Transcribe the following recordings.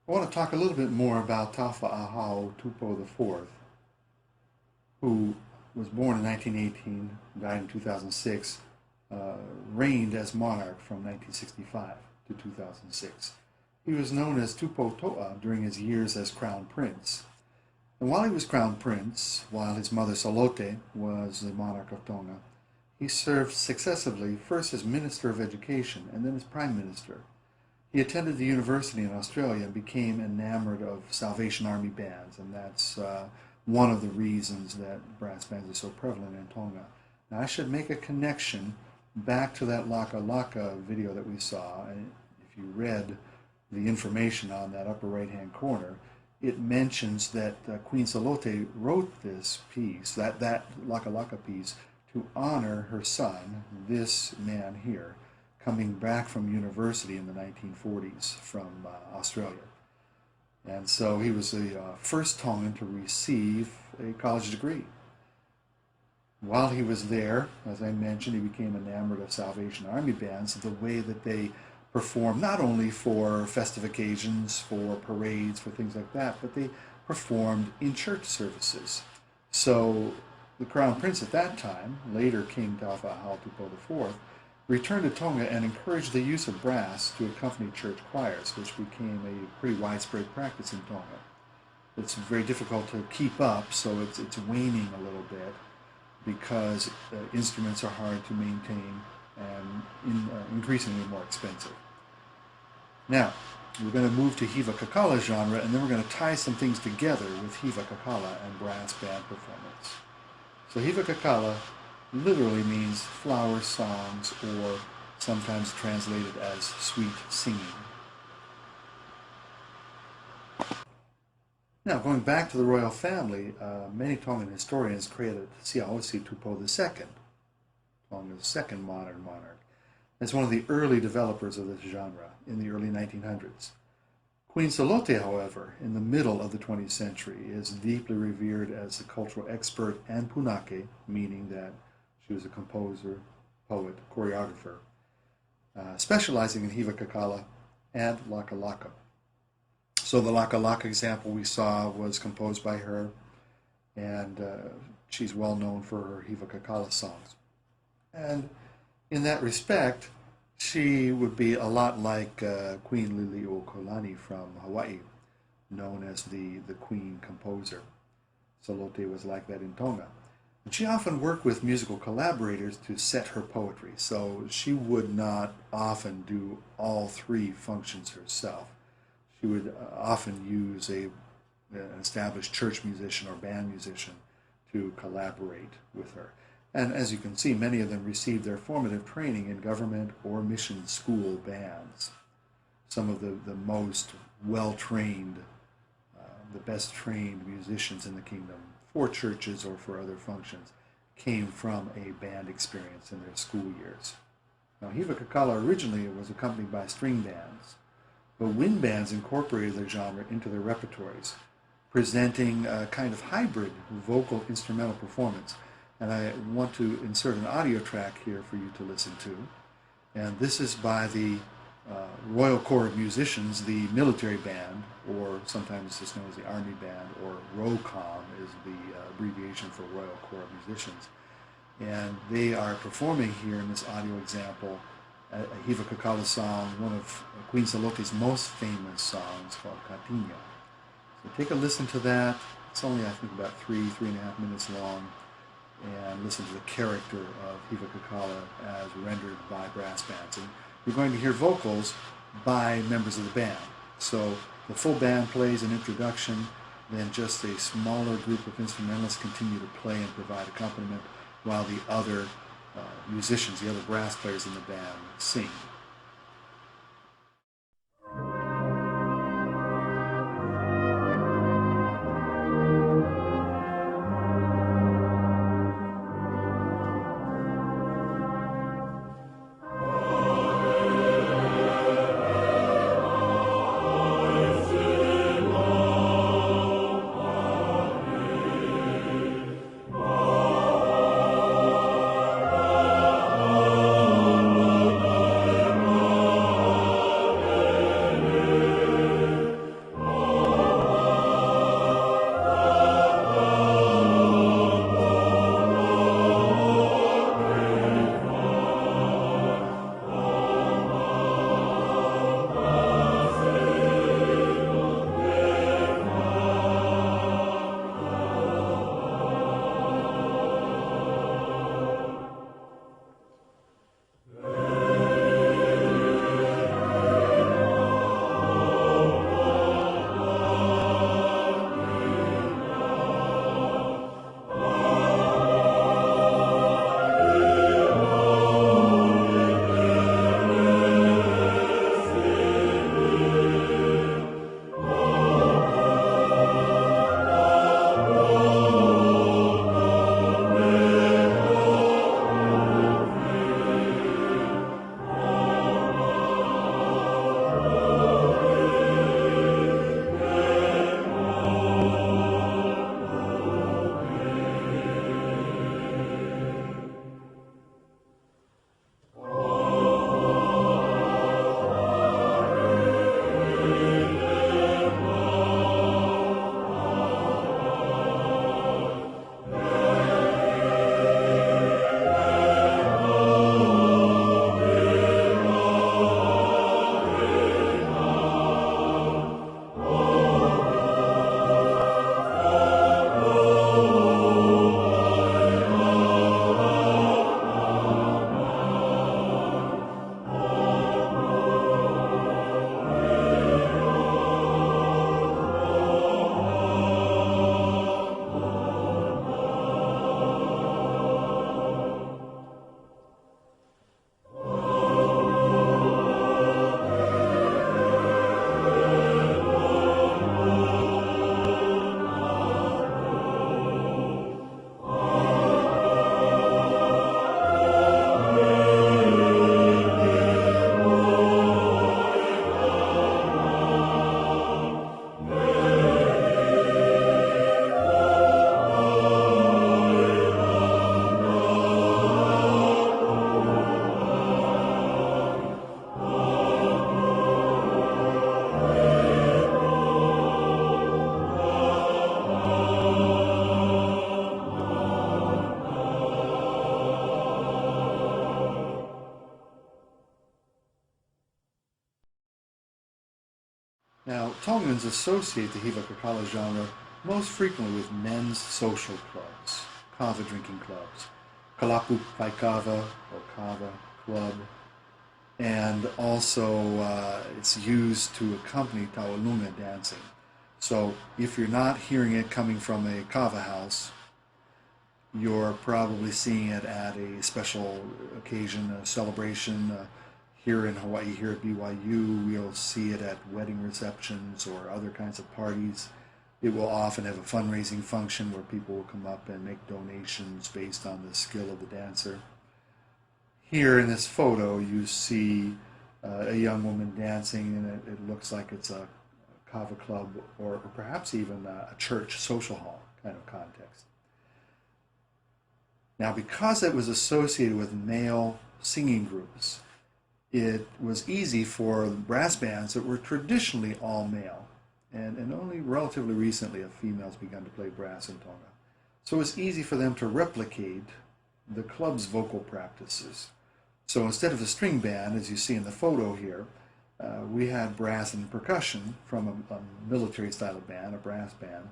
I want to talk a little bit more about Ahau Tupou IV, who was born in 1918, died in 2006, reigned as monarch from 1965 to 2006. He was known as Tupou Toa during his years as crown prince. And while he was crown prince, while his mother Salote was the monarch of Tonga, he served successively first as Minister of Education and then as Prime Minister. He attended the university in Australia and became enamored of Salvation Army bands, and that's one of the reasons that brass bands are so prevalent in Tonga. Now, I should make a connection back to that Laka Laka video that we saw. And if you read the information on that upper right-hand corner, it mentions that Queen Salote wrote this piece, that Laka Laka piece, to honor her son, this man here, coming back from university in the 1940s from Australia. And so he was the first Tongan to receive a college degree. While he was there, as I mentioned, he became enamored of Salvation Army bands, the way that they performed not only for festive occasions, for parades, for things like that, but they performed in church services. So the Crown Prince at that time, later King Taufa'ahau Tupou IV, returned to Tonga and encouraged the use of brass to accompany church choirs, which became a pretty widespread practice in Tonga. It's very difficult to keep up, so it's waning a little bit because instruments are hard to maintain and increasingly more expensive. Now, we're going to move to Hiva Kakala genre, and then we're going to tie some things together with Hiva Kakala and brass band performance. So Hiva Kakala literally means flower songs, or sometimes translated as sweet singing. Now, going back to the royal family, many Tongan historians credit Siaosi Tupou II, Tonga's second modern monarch, as one of the early developers of this genre in the early 1900s. Queen Salote, however, in the middle of the 20th century, is deeply revered as a cultural expert and punake, meaning that she was a composer, poet, choreographer, specializing in Hiva Kakala and Laka Laka. So the Laka Laka example we saw was composed by her, and she's well known for her Hiva Kakala songs. And in that respect, she would be a lot like Queen Liliuokalani from Hawaii, known as the Queen Composer. Salote was like that in Tonga. And she often worked with musical collaborators to set her poetry, so she would not often do all three functions herself. She would often use an established church musician or band musician to collaborate with her. And as you can see, many of them received their formative training in government or mission school bands. Some of the most well-trained, the best trained musicians in the kingdom for churches or for other functions came from a band experience in their school years. Now, Hiva Kakala originally was accompanied by string bands, but wind bands incorporated their genre into their repertories, presenting a kind of hybrid vocal instrumental performance. And I want to insert an audio track here for you to listen to. And this is by the Royal Corps of Musicians, the military band, or sometimes it's known as the Army Band, or ROCOM is the abbreviation for Royal Corps of Musicians. And they are performing here in this audio example a Hiva Kakala song, one of Queen Salote's most famous songs called Katinha. So take a listen to that. It's only, I think, about 3.5 minutes long. And listen to the character of Hiva Kakala as rendered by brass bands. And you're going to hear vocals by members of the band. So the full band plays an introduction, then just a smaller group of instrumentalists continue to play and provide accompaniment while the other musicians, the other brass players in the band, sing. Tongans associate the Hiva Kakala genre most frequently with men's social clubs, kava drinking clubs, Kalapu Paikava or Kava Club, and also it's used to accompany Tawalunga dancing. So if you're not hearing it coming from a kava house, you're probably seeing it at a special occasion, a celebration. Here in Hawaii, here at BYU, we'll see it at wedding receptions or other kinds of parties. It will often have a fundraising function where people will come up and make donations based on the skill of the dancer. Here in this photo, you see a young woman dancing, and it looks like it's a kava club or perhaps even a church social hall kind of context. Now, because it was associated with male singing groups, it was easy for brass bands that were traditionally all male, and only relatively recently have females begun to play brass in Tonga. So it's easy for them to replicate the club's vocal practices. So instead of a string band, as you see in the photo here, we had brass and percussion from a military style of band, a brass band,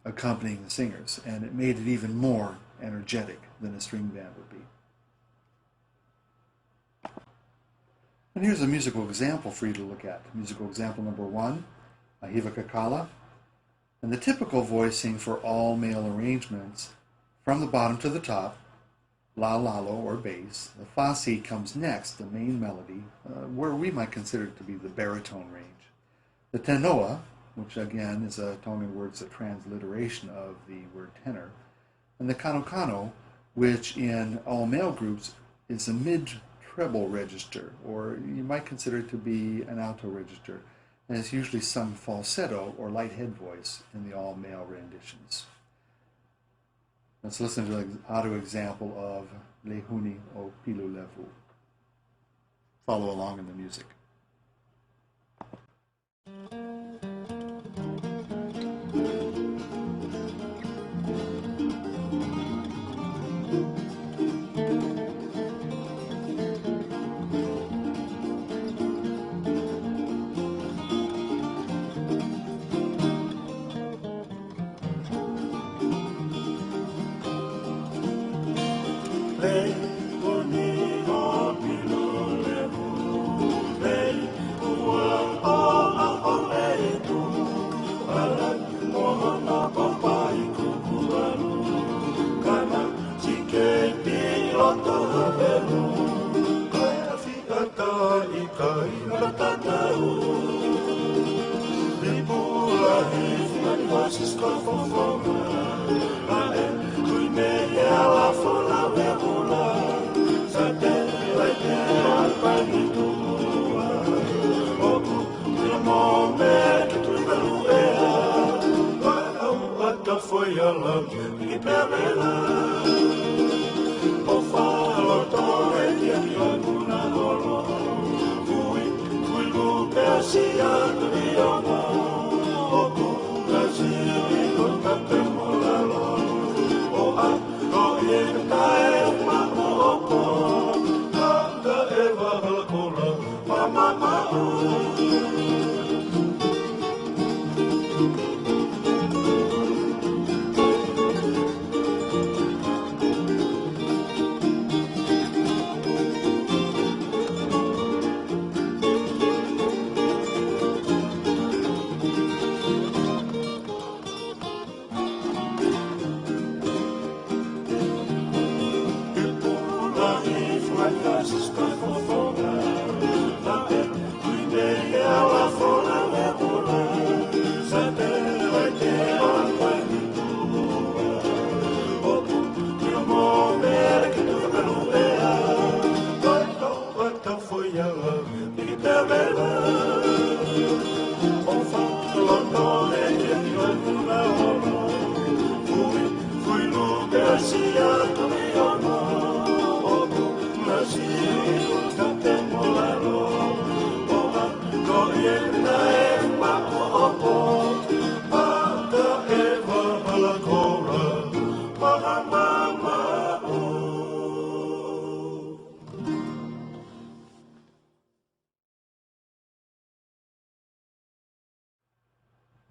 accompanying the singers, and it made it even more energetic than a string band would be. And here's a musical example for you to look at. Musical example number 1, a Hiva Kakala. And the typical voicing for all male arrangements, from the bottom to the top, la lalo or bass. The fa si comes next, the main melody, where we might consider it to be the baritone range. The tenoa, which again is a Tongan word, it's a transliteration of the word tenor, and the kano kano, which in all male groups is a mid-treble register, or you might consider it to be an alto register, and it's usually sung falsetto or light head voice in the all male renditions. Let's listen to an audio example of Lehuni o Pilu Levu. Follow along in the music.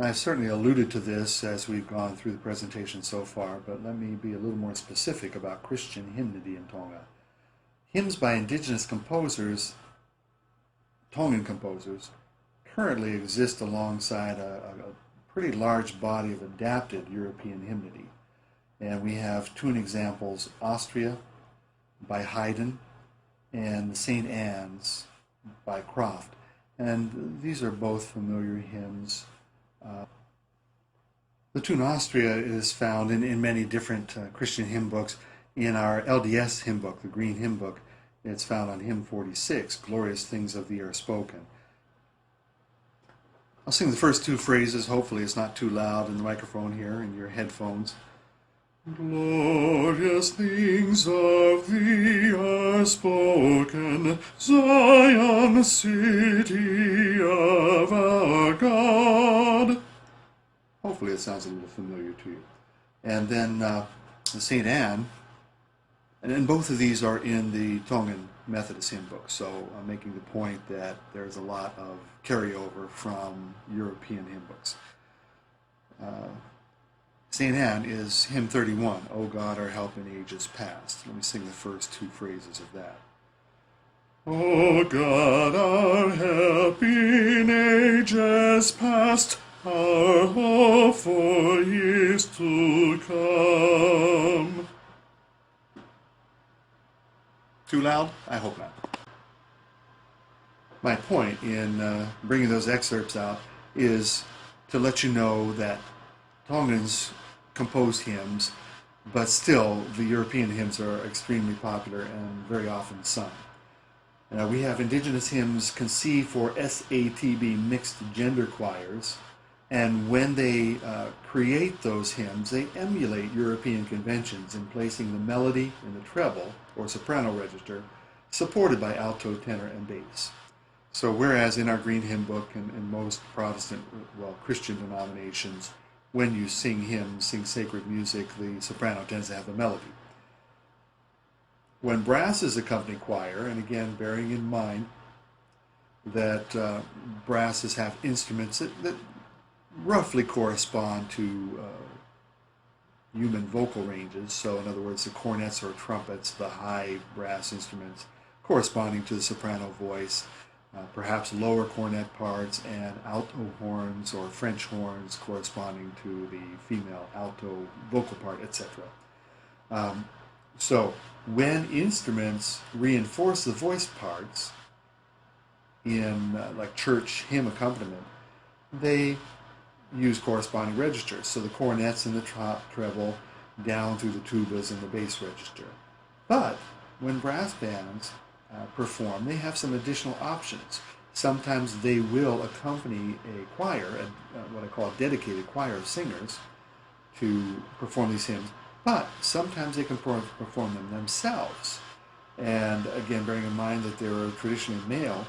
I've certainly alluded to this as we've gone through the presentation so far, but let me be a little more specific about Christian hymnody in Tonga. Hymns by indigenous composers, Tongan composers, currently exist alongside a pretty large body of adapted European hymnody. And we have tune examples: Austria by Haydn and St. Anne's by Croft. And these are both familiar hymns. The tune Austria is found in many different Christian hymn books. In our LDS hymn book, the Green Hymn Book, it's found on hymn 46, Glorious Things of Thee Are Spoken. I'll sing the first two phrases. Hopefully it's not too loud in the microphone here in your headphones. Glorious things of thee are spoken, Zion, city of our God. Hopefully it sounds a little familiar to you. And then the St. Anne, and both of these are in the Tongan Methodist hymn book, so I'm making the point that there's a lot of carryover from European hymn books. St. Anne is hymn 31, O God, our help in ages past. Let me sing the first two phrases of that. O God, our help in ages past, our hope for years to come. Too loud? I hope not. My point in bringing those excerpts out is to let you know that Tongans compose hymns, but still the European hymns are extremely popular and very often sung. We have indigenous hymns conceived for SATB mixed gender choirs, and when they create those hymns, they emulate European conventions in placing the melody in the treble or soprano register, supported by alto, tenor, and bass. So whereas in our Green Hymn Book and in most Protestant, Christian denominations, when you sing hymns, sing sacred music, the soprano tends to have the melody. When brasses accompany choir, and again bearing in mind that brasses have instruments that roughly correspond to human vocal ranges, so in other words the cornets or trumpets, the high brass instruments corresponding to the soprano voice, perhaps lower cornet parts, and alto horns or French horns corresponding to the female alto vocal part, etc. So when instruments reinforce the voice parts in like church hymn accompaniment, they use corresponding registers. So the cornets and the treble down through the tubas and the bass register. But when brass bands perform, they have some additional options. Sometimes they will accompany a choir, what I call a dedicated choir of singers, to perform these hymns, but sometimes they can perform them themselves. And again, bearing in mind that there are traditionally male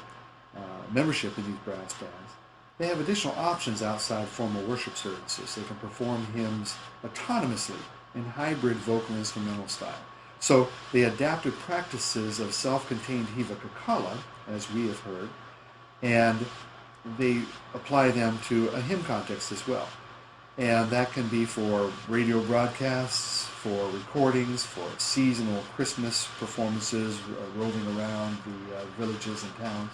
membership in these brass bands, they have additional options outside formal worship services. They can perform hymns autonomously in hybrid vocal instrumental style. So they adapted practices of self-contained hiva kakala, as we have heard, and they apply them to a hymn context as well. And that can be for radio broadcasts, for recordings, for seasonal Christmas performances roving around the villages and towns.